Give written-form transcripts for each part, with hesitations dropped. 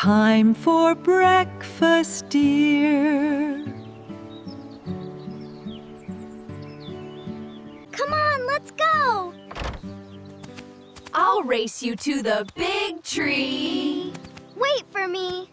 time for breakfast, dear. Come on, let's go! I'll race you to the big tree. Wait for me.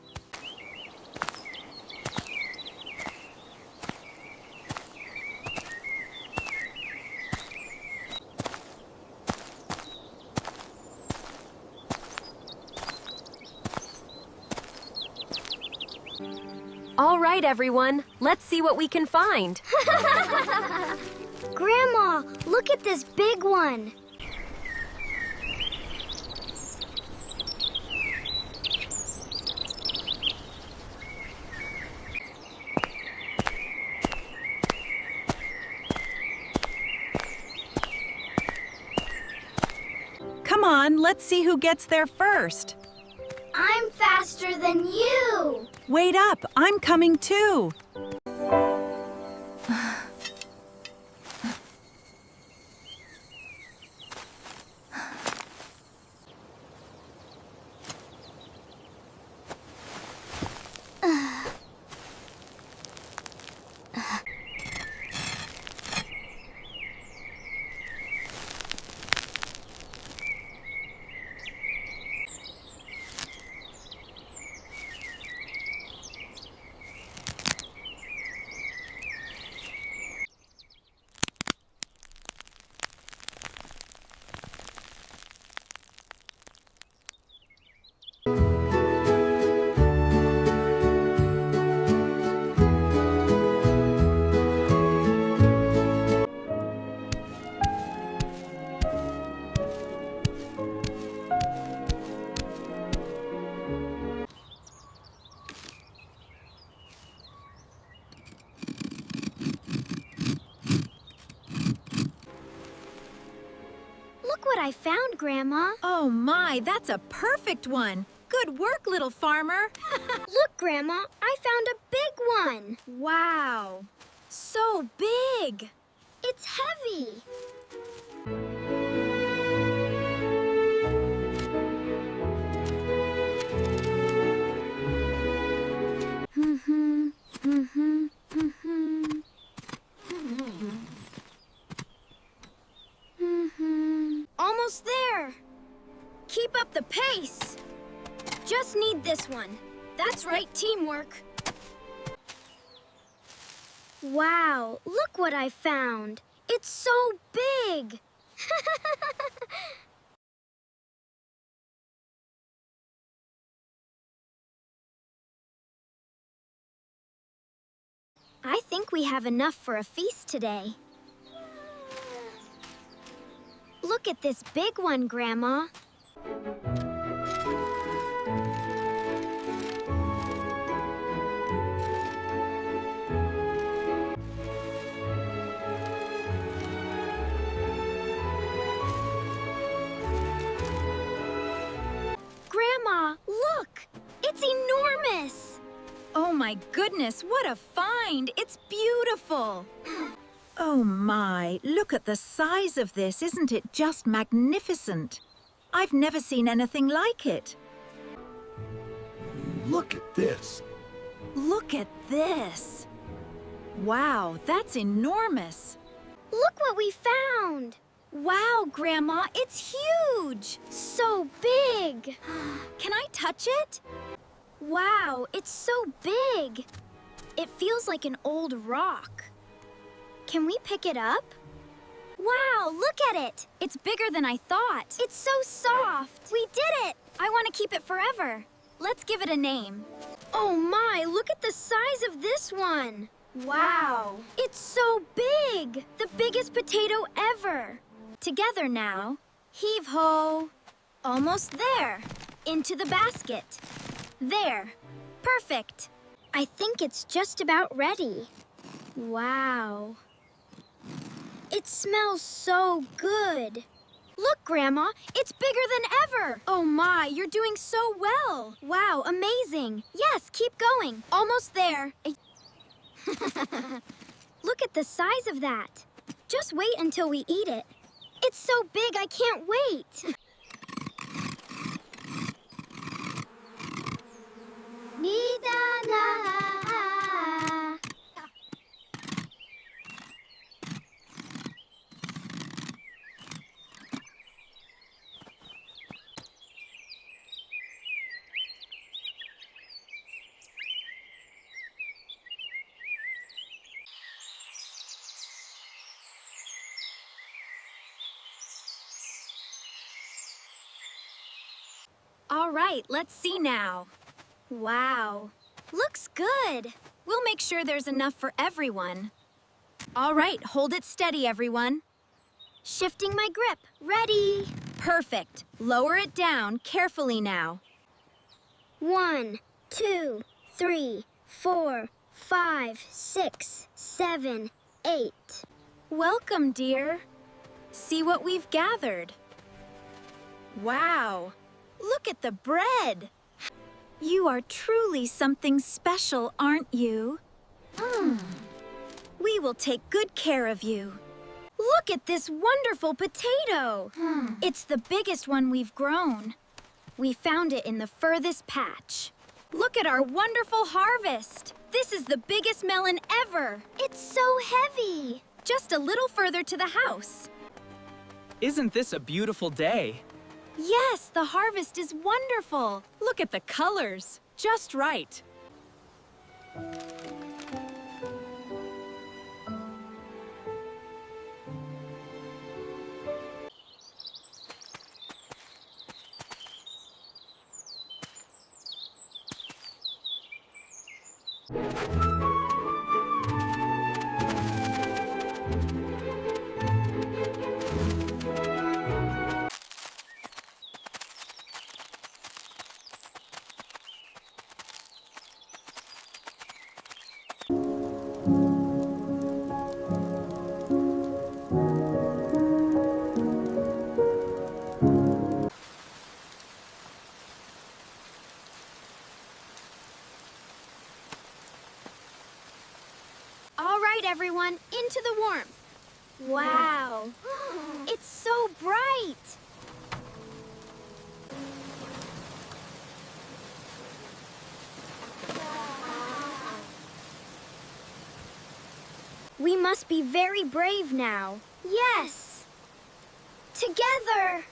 All right, everyone. Let's see what we can find. Grandma, look at this big one. Come on, let's see who gets there first. I'm faster than you. Wait up, I'm coming too. Look what I found, Grandma. Oh my, that's a perfect one. Good work, little farmer. Look, Grandma, I found a big one. Wow, so big. It's heavy. Almost there. Keep up the pace. Just need this one. That's right, teamwork. Wow, look what I found. It's so big. I think we have enough for a feast today. Look at this big one, Grandma. Grandma, look! It's enormous! Oh my goodness, what a find. It's beautiful. Oh my, look at the size of this. Isn't it just magnificent? I've never seen anything like it. Look at this. Look at this. Wow, that's enormous. Look what we found! Wow, Grandma, it's huge. So big! Can I touch it? Wow, it's so big! It feels like an old rock. Can we pick it up? Wow, look at it! It's bigger than I thought. It's so soft! We did it! I want to keep it forever. Let's give it a name. Oh my, look at the size of this one! Wow! It's so big! The biggest potato ever! Together now. Heave-ho! Almost there. Into the basket. There. Perfect. I think it's just about ready. Wow. It smells so good. Look, Grandma, it's bigger than ever. Oh my, you're doing so well. Wow, amazing. Yes, keep going. Almost there. Look at the size of that. Just wait until we eat it. It's so big, I can't wait. All right, let's see now. Wow, looks good. We'll make sure there's enough for everyone. All right, hold it steady, everyone. Shifting my grip. Ready. Perfect. Lower it down carefully now. 1, 2, 3, 4, 5, 6, 7, 8. Welcome, dear. See what we've gathered. Wow, look at the bread. You are truly something special, aren't you? We will take good care of you. Look at this wonderful potato. It's the biggest one we've grown. We found it in the furthest patch. Look at our wonderful harvest. This is the biggest melon ever. It's so heavy. Just a little further to the house. Isn't this a beautiful day? Yes, the harvest is wonderful. Look at the colors. Just right. All right, everyone, into the warmth. Wow, it's so bright. We must be very brave now. Yes. Together.